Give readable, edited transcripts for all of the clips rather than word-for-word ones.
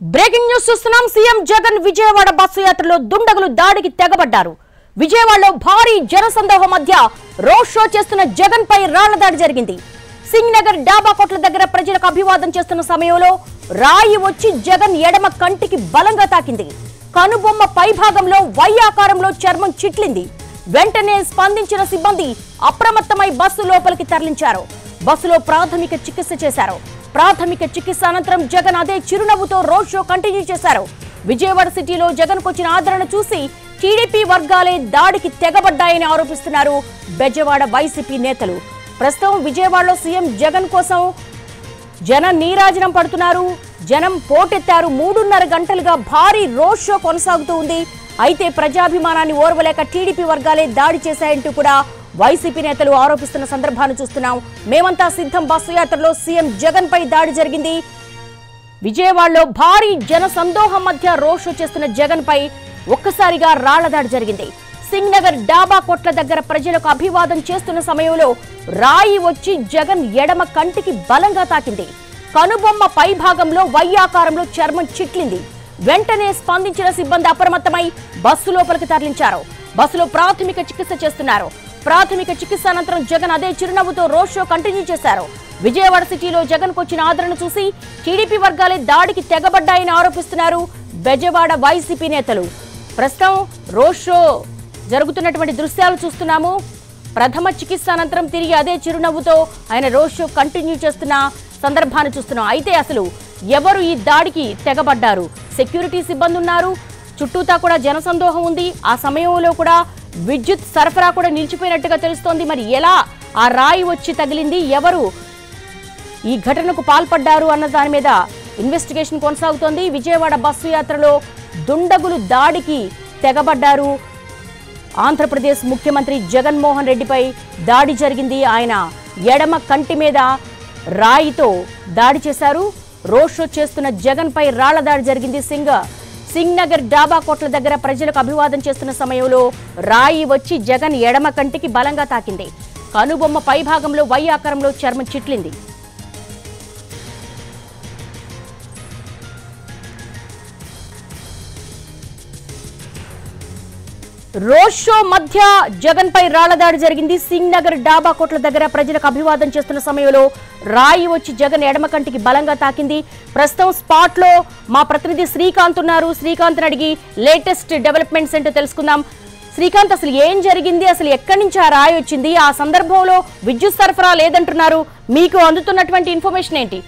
Breaking news చూస్తున్నాం. CM Jagan Vijayawada bus యాత్రలో దుండగులు దాడికి తెగబడ్డారు. విజయవాడలో భారీ జనసందోహం మధ్య రోడ్ షో చేస్తున్న జగన్ పై రాళ్ల దాడి జరిగింది. సింగ్ నగర్ డాబా కోట్ల దగ్గర ప్రజలకు అభివాదం చేస్తున్న సమయంలో రాయి వచ్చి జగన్ ఎడమ కంటికి బలంగా తాకింది. కనుబొమ్మ పై భాగంలో వై ఆకారంలో చర్మం చిట్లింది. వెంటనే స్పందించిన సిబ్బంది అప్రమత్తమై బస్సు లోపలికి తరలించారు. బస్సులో ప్రాథమిక చికిత్స చేశారు. ప్రాథమిక చికిత్స అనంతరం జగన్ అదే చిరునవ్వుతో రోడ్ షో కంటిన్యూ చేశారు. విజయవాడ సిటీలో జగన్ కొచ్చిన ఆదరణ చూసి టీడీపీ వర్గాలే దాడికి తెగబడ్డాయని ఆరోపిస్తున్నారు బెజవాడ వైసీపీ నేతలు. ప్రస్తుతం విజయవాడలో సీఎం జగన్ కోసం జనం నీరాజనం పడుతున్నారు. జనం పోటెత్తారు. 3.5 గంటలుగా భారీ రోడ్ షో కొనసాగుతూ ఉంది. అయితే ప్రజాభిమానాన్ని ఓర్వలేక టీడీపీ వర్గాలే దాడి చేశాయంటూ కూడా వైసీపీ నేతలు ఆరోపిస్తున్న సందర్భాన్ని చూస్తున్నాం. మేమంతా సిద్ధం బస్సు యాత్రలో సీఎం జగన్ పై దాడి జరిగింది. విజయవాడలో భారీ జన సందోహం మధ్య రోడ్ షో చేస్తున్న జగన్ పై ఒక్కసారిగా రాళ్ల దాడి జరిగింది. సింగ్ నగర్ డాబా కొట్ల దగ్గర ప్రజలకు అభివాదం చేస్తున్న సమయంలో రాయి వచ్చి జగన్ ఎడమ కంటికి బలంగా తాకింది. కనుబొమ్మ పై భాగంలో వై ఆకారంలో చర్మం చిట్లింది. వెంటనే స్పందించిన సిబ్బంది అప్రమత్తమై బస్సు లోపలికి తరలించారు. బస్సులో ప్రాథమిక చికిత్స చేస్తున్నారు. ప్రాథమిక చికిత్స అనంతరం జగన్ అదే చిరునవ్వుతో రోడ్ షో కంటిన్యూ చేశారు. విజయవాడ సిటీలో జగన్ కొచ్చిన ఆదరణ చూసి టీడీపీ వర్గాలే దాడికి తెగబడ్డాయని ఆరోపిస్తున్నారు బెజవాడ వైసీపీ నేతలు. ప్రస్తుతం రోడ్ షో జరుగుతున్నటువంటి దృశ్యాలు చూస్తున్నాము. ప్రథమ చికిత్స అనంతరం తిరిగి అదే చిరునవ్వుతో ఆయన రోడ్ షో కంటిన్యూ చేస్తున్న సందర్భాన్ని చూస్తున్నాం. అయితే అసలు ఎవరు ఈ దాడికి తెగబడ్డారు? సెక్యూరిటీ సిబ్బంది ఉన్నారు, చుట్టూతా కూడా జనసందోహం ఉంది. ఆ సమయంలో కూడా విద్యుత్ సరఫరా కూడా నిలిచిపోయినట్టుగా తెలుస్తోంది. మరి ఎలా ఆ రాయి వచ్చి తగిలింది, ఎవరు ఈ ఘటనకు పాల్పడ్డారు అన్న దాని మీద ఇన్వెస్టిగేషన్ కొనసాగుతోంది. విజయవాడ బస్సు యాత్రలో దుండగులు దాడికి తెగబడ్డారు. ఆంధ్రప్రదేశ్ ముఖ్యమంత్రి జగన్మోహన్ రెడ్డిపై దాడి జరిగింది. ఆయన ఎడమ కంటి మీద రాయితో దాడి చేశారు. రోడ్ షో చేస్తున్న జగన్ పై రాళ్ల దాడి జరిగింది. సింగ్ నగర్ డాబా కోట్ల దగ్గర ప్రజలకు అభివాదం చేస్తున్న సమయంలో రాయి వచ్చి జగన్ ఎడమ కంటికి బలంగా తాకింది. కనుబొమ్మ పై భాగంలో వై ఆకారంలో చర్మం చిట్లింది. రోడ్ షో మధ్య జగన్ పై రాళ్ల దాడి జరిగింది. సింగ్ నగర్ డాబా కోట్ల దగ్గర ప్రజలకు అభివాదం చేస్తున్న సమయంలో రాయి వచ్చి జగన్ ఎడమ కంటికి బలంగా తాకింది. ప్రస్తుతం స్పాట్ లో మా ప్రతినిధి శ్రీకాంత్ ఉన్నారు. శ్రీకాంత్ అడిగి లేటెస్ట్ డెవలప్మెంట్స్ ఏంటో తెలుసుకుందాం. శ్రీకాంత్, అసలు ఏం జరిగింది? అసలు ఎక్కడి నుంచి ఆ రాయి వచ్చింది? ఆ సందర్భంలో విద్యుత్ సరఫరా లేదంటున్నారు. మీకు అందుతున్నటువంటి ఇన్ఫర్మేషన్ ఏంటి?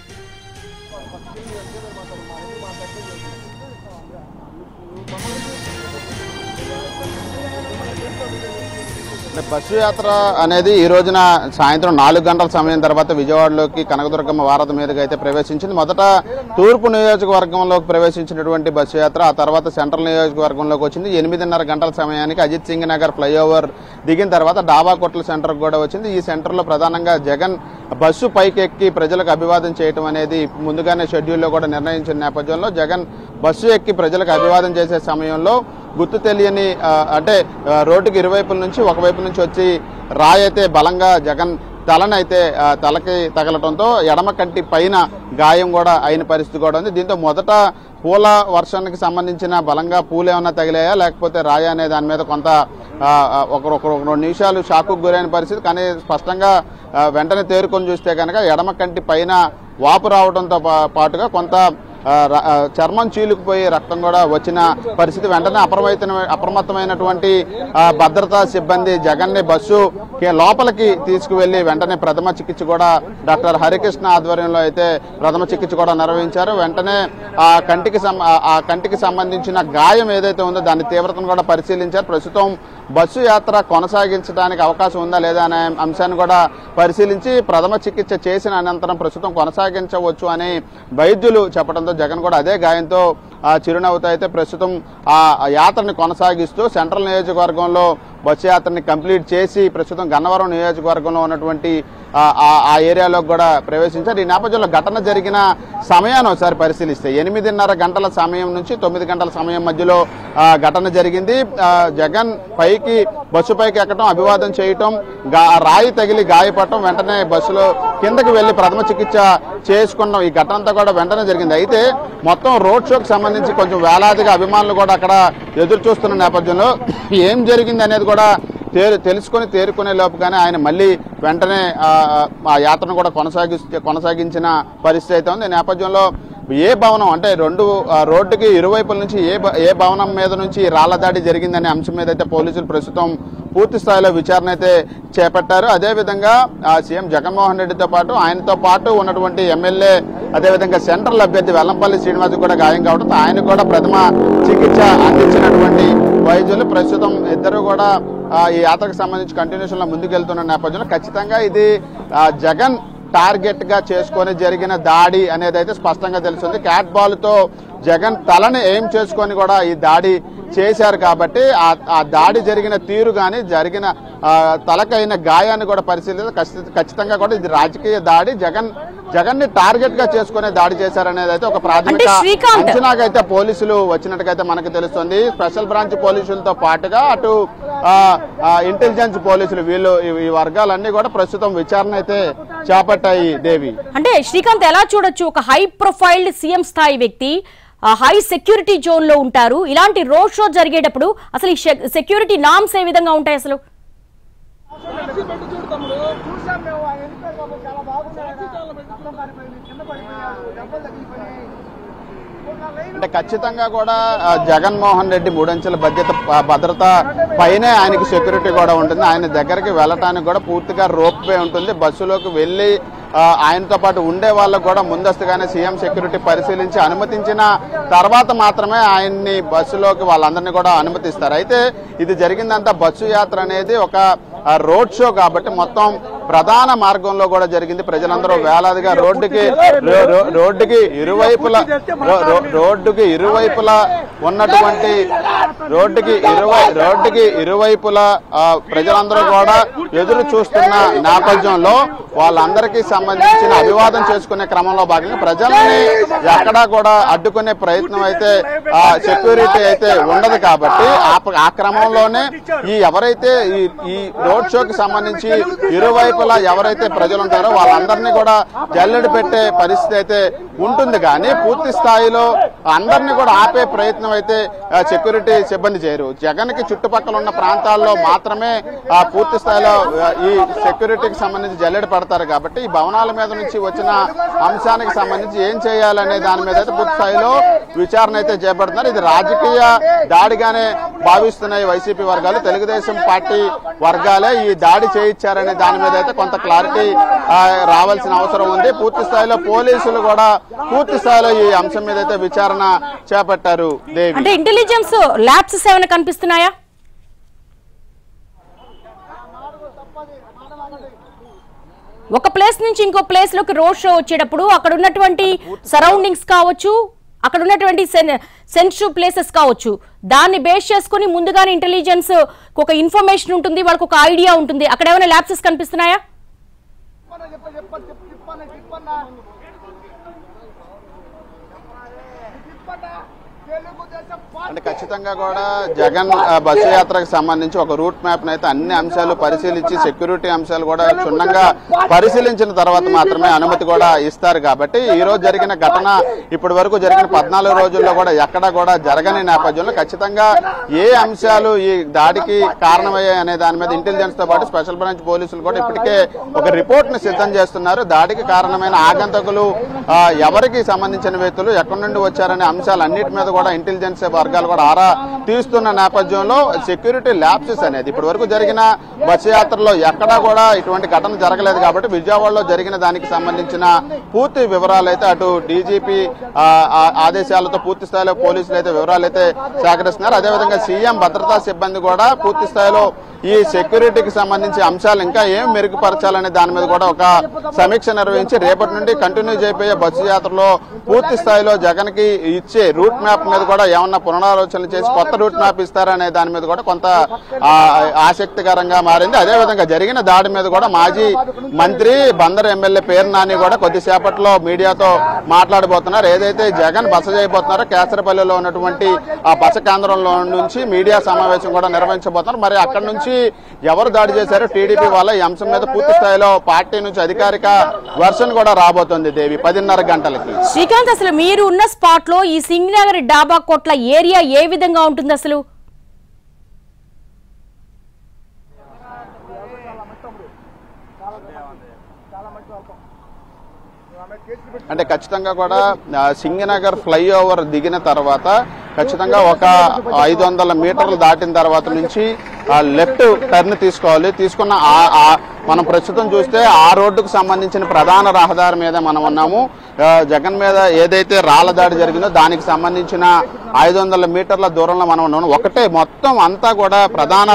బస్సు యాత్ర అనేది ఈ రోజున సాయంత్రం 4 గంటల సమయం తర్వాత విజయవాడలోకి కనకదుర్గమ్మ వారధి మీదుగా అయితే ప్రవేశించింది. మొదట తూర్పు నియోజకవర్గంలోకి ప్రవేశించినటువంటి బస్సు యాత్ర ఆ తర్వాత సెంట్రల్ నియోజకవర్గంలోకి వచ్చింది. 8:30 గంటల సమయానికి అజిత్ సింగ్ నగర్ ఫ్లైఓవర్ దిగిన తర్వాత డాబా కొట్ల సెంటర్కి కూడా వచ్చింది. ఈ సెంటర్లో ప్రధానంగా జగన్ బస్సు పైకి ఎక్కి ప్రజలకు అభివాదం చేయడం అనేది ముందుగానే షెడ్యూల్లో కూడా నిర్ణయించిన నేపథ్యంలో జగన్ బస్సు ఎక్కి ప్రజలకు అభివాదం చేసే సమయంలో గుర్తు తెలియని అంటే రోడ్డుకి ఇరువైపుల నుంచి ఒకవైపు నుంచి వచ్చి రాయి అయితే బలంగా జగన్ తలనైతే తలకి తగలటంతో ఎడమ కంటి పైన గాయం కూడా అయిన పరిస్థితి కూడా ఉంది. దీంతో మొదట పూల వర్షానికి సంబంధించిన బలంగా పూలు ఏమన్నా తగిలాయా లేకపోతే రాయి అనే దాని మీద కొంత ఒక 2 నిమిషాలు షాకుకు గురైన పరిస్థితి. కానీ స్పష్టంగా వెంటనే తేరుకొని చూస్తే కనుక ఎడమ కంటి పైన వాపు రావడంతో పాటుగా కొంత చర్మం చీలుకుపోయి రక్తం కూడా వచ్చిన పరిస్థితి. వెంటనే అప్రమత్తమైనటువంటి భద్రతా సిబ్బంది జగన్ని బస్సు లోపలికి తీసుకువెళ్లి వెంటనే ప్రథమ చికిత్స కూడా డాక్టర్ హరికృష్ణ ఆధ్వర్యంలో అయితే ప్రథమ చికిత్స కూడా నిర్వహించారు. వెంటనే ఆ కంటికి సంబంధించిన గాయం ఏదైతే ఉందో దాని తీవ్రతను కూడా పరిశీలించారు. ప్రస్తుతం బస్సు యాత్ర కొనసాగించడానికి అవకాశం ఉందా లేదా అనే అంశాన్ని కూడా పరిశీలించి ప్రథమ చికిత్స చేసిన అనంతరం ప్రస్తుతం కొనసాగించవచ్చు అని వైద్యులు చెప్పడంతో జగన్ కూడా అదే గాయంతో చిరునవ్వుతో అయితే ప్రస్తుతం ఆ యాత్రని కొనసాగిస్తూ సెంట్రల్ నియోజకవర్గంలో బస్సు యాత్రని కంప్లీట్ చేసి ప్రస్తుతం గన్నవరం నియోజకవర్గంలో ఉన్నటువంటి ఆ ఏరియాలో కూడా ప్రవేశించారు. ఈ నేపథ్యంలో ఘటన జరిగిన సమయాన్ని ఒకసారి పరిశీలిస్తే 8:30 గంటల సమయం నుంచి 9 గంటల సమయం మధ్యలో ఘటన జరిగింది. జగన్ బస్సు పైకి ఎక్కడం, అభివాదం చేయటం, రాయి తగిలి గాయపడటం, వెంటనే బస్సులో కిందకి వెళ్లి ప్రథమ చికిత్స చేసుకున్నాం. ఈ ఘటన అంతా కూడా వెంటనే జరిగింది. అయితే మొత్తం రోడ్ షోకి సంబంధించి కొంచెం వేలాదిగా అభిమానులు కూడా అక్కడ ఎదురు చూస్తున్న నేపథ్యంలో ఏం జరిగింది అనేది కూడా తెలుసుకొని తేరుకునే లోపుగానే ఆయన మళ్ళీ వెంటనే ఆ యాత్రను కూడా కొనసాగించిన పరిస్థితి అయితే ఉంది. ఈ నేపథ్యంలో ఏ భవనం అంటే రోడ్డుకి ఇరువైపుల నుంచి ఏ భవనం మీద నుంచి రాళ్ల దాడి జరిగిందనే అంశం మీద అయితే పోలీసులు ప్రస్తుతం పూర్తి స్థాయిలో విచారణ అయితే చేపట్టారు. అదేవిధంగా సీఎం జగన్మోహన్ రెడ్డితో పాటు ఆయనతో పాటు ఉన్నటువంటి ఎమ్మెల్యే, అదేవిధంగా సెంట్రల్ అభ్యర్థి వెల్లంపల్లి శ్రీనివాస్ కూడా గాయం కావడంతో ఆయన కూడా ప్రథమ చికిత్స అందించినటువంటి వైద్యులు ప్రస్తుతం ఇద్దరు కూడా ఈ యాత్రకు సంబంధించి కంటిన్యూషన్ లో ముందుకెళ్తున్న నేపథ్యంలో ఖచ్చితంగా ఇది జగన్ టార్గెట్ గా చేసుకొని జరిగిన దాడి అనేది అయితే స్పష్టంగా తెలుస్తుంది. క్యాట్ బాల్ తో జగన్ తలని ఏం చేసుకొని కూడా ఈ దాడి చేశారు కాబట్టి ఆ దాడి జరిగిన తీరు కానీ జరిగిన తలకైన గాయాన్ని కూడా పరిశీలిస్తే ఖచ్చితంగా కూడా ఇది రాజకీయ దాడి, జగన్ ని టార్గెట్ గా చేసుకునే దాడి చేశారనేది అయితే ఒక ప్రాథమిక అంచనాకైతే పోలీసులు వచ్చినట్టుగా మనకు తెలుస్తుంది. స్పెషల్ బ్రాంచ్ పోలీసులతో పాటుగా అటు ఇంటెలిజెన్స్ పోలీసులు ఈ వర్గాలన్నీ కూడా ప్రస్తుతం విచారణ అయితే చేపట్టాయి. దేవి, అంటే శ్రీకాంత్ ఎలా చూడొచ్చు, ఒక హై ప్రొఫైల్ సీఎం స్థాయి వ్యక్తి హై సెక్యూరిటీ జోన్ లో ఉంటారు, ఇలాంటి రోడ్ షో జరిగేటప్పుడు అసలు ఈ సెక్యూరిటీ నామ్స్ ఏ విధంగా ఉంటాయి అసలు? అంటే ఖచ్చితంగా కూడా జగన్మోహన్ రెడ్డి 3 అంచెల భద్రత పైనే ఆయనకి సెక్యూరిటీ కూడా ఉంటుంది. ఆయన దగ్గరికి వెళ్ళటానికి కూడా పూర్తిగా రోప్ వే ఉంటుంది. బస్సులోకి వెళ్ళి ఆయనతో పాటు ఉండే వాళ్ళకు కూడా ముందస్తుగానే సీఎం సెక్యూరిటీ పరిశీలించి అనుమతించిన తర్వాత మాత్రమే ఆయన్ని బస్సులోకి వాళ్ళందరినీ కూడా అనుమతిస్తారు. అయితే ఇది జరిగిందంతా బస్సు యాత్ర అనేది ఒక రోడ్ షో కాబట్టి మొత్తం ప్రధాన మార్గంలో కూడా జరిగింది. ప్రజలందరూ వేలాదిగా రోడ్డుకి ఇరువైపులా ఉన్నటువంటి రోడ్డుకి ఇరువైపులా ప్రజలందరూ కూడా ఎదురు చూస్తున్న నేపథ్యంలో వాళ్ళందరికీ సంబంధించిన అభివాదం చేసుకునే క్రమంలో భాగంగా ప్రజల్ని ఎక్కడా కూడా అడ్డుకునే ప్రయత్నం అయితే సెక్యూరిటీ అయితే ఉండదు కాబట్టి ఆ క్రమంలోనే ఎవరైతే ఈ రోడ్ షోకి సంబంధించి ఇరువైపులా ఎవరైతే ప్రజలు ఉంటారో వాళ్ళందరినీ కూడా జల్లెడ పెట్టే పరిస్థితి అయితే ఉంటుంది. కానీ పూర్తి స్థాయిలో అందరినీ కూడా ఆపే ప్రయత్నం అయితే సెక్యూరిటీ సిబ్బంది చేయరు. జగన్ కి చుట్టుపక్కల ఉన్న ప్రాంతాల్లో మాత్రమే పూర్తి స్థాయిలో ఈ సెక్యూరిటీకి సంబంధించి జల్లెడ పడతారు కాబట్టి ఈ భవనాల మీద నుంచి వచ్చిన అంశానికి సంబంధించి ఏం చేయాలనే దాని మీద అయితే పూర్తి స్థాయిలో విచారణ అయితే చేపడుతున్నారు. ఇది రాజకీయ దాడిగానే భావిస్తున్నాయి వైసీపీ వర్గాలు. తెలుగుదేశం పార్టీ వర్గాలే ఈ దాడి చేయించారనే దాని మీద అయితే కొంత క్లారిటీ రావాల్సిన అవసరం ఉంది. పూర్తి స్థాయిలో పోలీసులు కూడా పూర్తి స్థాయిలో ఈ అంశం మీద అయితే విచారణ చేపట్టారు. అంటే ఇంటెలిజెన్స్ ల్యాబ్స్ ఏమైనా కనిపిస్తున్నాయా? ఒక ప్లేస్ నుంచి ఇంకో ప్లేస్ లోకి రోడ్ షో వచ్చేటప్పుడు అక్కడ ఉన్నటువంటి సరౌండింగ్స్ కావచ్చు, అక్కడ ఉన్నటువంటి సెన్సిటివ్ ప్లేసెస్ కావచ్చు, దాన్ని బేస్ చేసుకుని ముందుగానే ఇంటెలిజెన్స్ ఒక ఇన్ఫర్మేషన్ ఉంటుంది, వాళ్ళకి ఒక ఐడియా ఉంటుంది. అక్కడ ఏమైనా ల్యాబ్సెస్ కనిపిస్తున్నాయా? అంటే ఖచ్చితంగా కూడా జగన్ బస్సు యాత్రకు సంబంధించి ఒక రూట్ మ్యాప్ అయితే అన్ని అంశాలు పరిశీలించి సెక్యూరిటీ అంశాలు కూడా క్షుణ్ణంగా పరిశీలించిన తర్వాత మాత్రమే అనుమతి కూడా ఇస్తారు. కాబట్టి ఈ రోజు జరిగిన ఘటన ఇప్పటి వరకు జరిగిన 14 రోజుల్లో కూడా ఎక్కడా కూడా జరగని నేపథ్యంలో ఖచ్చితంగా ఏ అంశాలు ఈ దాడికి కారణమయ్యాయి అనే దాని మీద ఇంటెలిజెన్స్ తో పాటు స్పెషల్ బ్రాంచ్ పోలీసులు కూడా ఇప్పటికే ఒక రిపోర్ట్ ని సిద్ధం చేస్తున్నారు. దాడికి కారణమైన ఆగంతకులు ఎవరికి సంబంధించిన వ్యక్తులు ఎక్కడి నుండి వచ్చారనే అంశాలన్నిటి మీద కూడా ఇంటెలిజెన్స్ వర్గాలు కూడా ఆరా తీస్తున్న నేపథ్యంలో సెక్యూరిటీ ల్యాబ్సెస్ అనేది ఇప్పటి వరకు జరిగిన బస్సు యాత్రలో ఎక్కడా కూడా ఇటువంటి ఘటన జరగలేదు కాబట్టి విజయవాడలో జరిగిన దానికి సంబంధించిన పూర్తి వివరాలు అయితే అటు డీజీపీ ఆదేశాలతో పూర్తి స్థాయిలో పోలీసులు అయితే వివరాలు అయితే సేకరిస్తున్నారు. అదేవిధంగా సీఎం భద్రతా సిబ్బంది కూడా పూర్తి స్థాయిలో ఈ సెక్యూరిటీకి సంబంధించి అంశాలు ఇంకా ఏం మెరుగుపరచాలనే దాని మీద కూడా ఒక సమీక్ష నిర్వహించి రేపటి నుండి కంటిన్యూ చేయబోయే బస్సు యాత్రలో పూర్తి స్థాయిలో జగన్ కి ఇచ్చే రూట్ మ్యాప్ మీద కూడా ఏమన్నా పునరాలోచనలు చేసి కొత్త రూట్ మ్యాప్ ఇస్తారనే దాని మీద కూడా కొంత ఆసక్తికరంగా మారింది. అదేవిధంగా జరిగిన దాడి మీద కూడా మాజీ మంత్రి బందర్ ఎమ్మెల్యే పేరు నాని కూడా కొద్దిసేపట్లో మీడియాతో మాట్లాడబోతున్నారు. ఏదైతే జగన్ బస చేయబోతున్నారో కేసరపల్లిలో ఉన్నటువంటి ఆ బస కేంద్రంలో నుంచి మీడియా సమావేశం కూడా నిర్వహించబోతున్నారు. మరి అక్కడ నుంచి ఎవరు దాడి చేశారో టీడీపీ వాళ్ళ ఈ అంశం మీద పూర్తి స్థాయిలో పార్టీ నుంచి అధికారిక వర్షన్ కూడా రాబోతుంది. దేవి 10:30 గంటలకి. శ్రీకాంత్, అసలు మీరు ఉన్న స్పాట్ లో ఈ సింగ్ నగర్ డాబా కోట్ల ఏరియా ఏ విధంగా ఉంటుంది అసలు? అంటే ఖచ్చితంగా కూడా సింగనగర్ ఫ్లైఓవర్ దిగిన తర్వాత ఖచ్చితంగా ఒక 500 మీటర్లు దాటిన తర్వాత నుంచి లెఫ్ట్ టర్న్ తీసుకోవాలి. తీసుకున్న మనం ప్రస్తుతం చూస్తే ఆ రోడ్డుకు సంబంధించిన ప్రధాన రహదారి మీద మనం ఉన్నాము. జగన్ మీద ఏదైతే రాళ్ల దాడి జరిగిందో దానికి సంబంధించిన 500 మీటర్ల దూరంలో మనం ఉన్నాము. ఒకటే మొత్తం అంతా కూడా ప్రధాన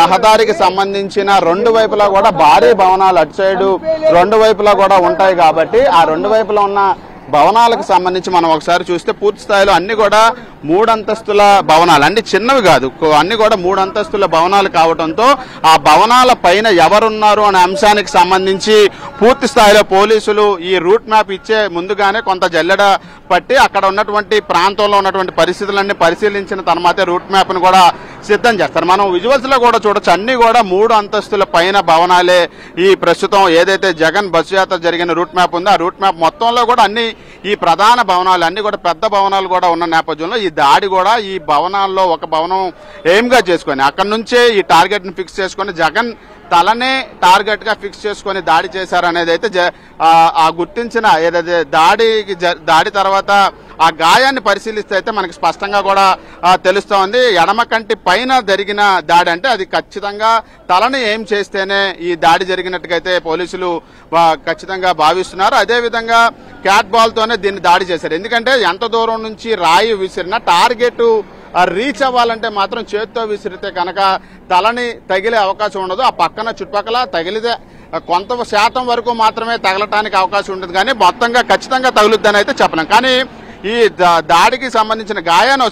రహదారికి సంబంధించిన రెండు వైపులా కూడా భారీ భవనాలు అటు సైడు రెండు వైపులా కూడా ఉంటాయి. కాబట్టి ఆ రెండు వైపులా ఉన్న భవనాలకు సంబంధించి మనం ఒకసారి చూస్తే పూర్తి స్థాయిలో అన్ని కూడా 3 అంతస్తుల భవనాలు, అన్ని చిన్నవి కాదు, అన్ని కూడా 3 అంతస్తుల భవనాలు కావడంతో ఆ భవనాల పైన ఎవరున్నారు అనే అంశానికి సంబంధించి పూర్తి స్థాయిలో పోలీసులు ఈ రూట్ మ్యాప్ ఇచ్చే ముందుగానే కొంత జల్లెడ పట్టి అక్కడ ఉన్నటువంటి ప్రాంతంలో ఉన్నటువంటి పరిస్థితులన్నీ పరిశీలించిన తర్వాతే రూట్ మ్యాప్ ను కూడా సిద్ధం చేస్తారు. మనం విజువల్స్ లో కూడా చూడొచ్చు, అన్ని కూడా 3 అంతస్తుల పైన భవనాలే ఈ ప్రస్తుతం ఏదైతే జగన్ బస్సు యాత్ర జరిగిన రూట్ మ్యాప్ ఉందో ఆ రూట్ మ్యాప్ మొత్తంలో కూడా అన్ని ఈ ప్రధాన భవనాలు అన్ని కూడా పెద్ద భవనాలు కూడా ఉన్న నేపథ్యంలో ఈ దాడి కూడా ఈ భవనాల్లో ఒక భవనం ఎయిమ్గా చేసుకొని అక్కడి నుంచే ఈ టార్గెట్ ని ఫిక్స్ చేసుకొని జగన్ తలనే టార్గెట్ గా ఫిక్స్ చేసుకొని దాడి చేశారనేది అయితే ఆ గుర్తించిన ఏదైతే దాడి తర్వాత ఆ గాయాన్ని పరిశీలిస్తే అయితే మనకి స్పష్టంగా కూడా తెలుస్తా ఉంది. ఎడమ కంటి పైన జరిగిన దాడి అంటే అది ఖచ్చితంగా తలని ఏం చేస్తేనే ఈ దాడి జరిగినట్టుగైతే పోలీసులు ఖచ్చితంగా భావిస్తున్నారు. అదేవిధంగా క్యాట్ బాల్ తోనే దీన్ని దాడి చేశారు. ఎందుకంటే ఎంత దూరం నుంచి రాయి విసిరినా టార్గెట్ రీచ్ అవ్వాలంటే మాత్రం చేతితో విసిరితే కనుక తలని తగిలే అవకాశం ఉండదు. ఆ పక్కన చుట్టుపక్కల తగిలితే కొంత శాతం వరకు మాత్రమే తగలటానికి అవకాశం ఉంటుంది, కానీ మొత్తంగా ఖచ్చితంగా తగులుద్దని అయితే చెప్పలేం. కానీ ఈ దాడికి సంబంధించిన గాయాన్ని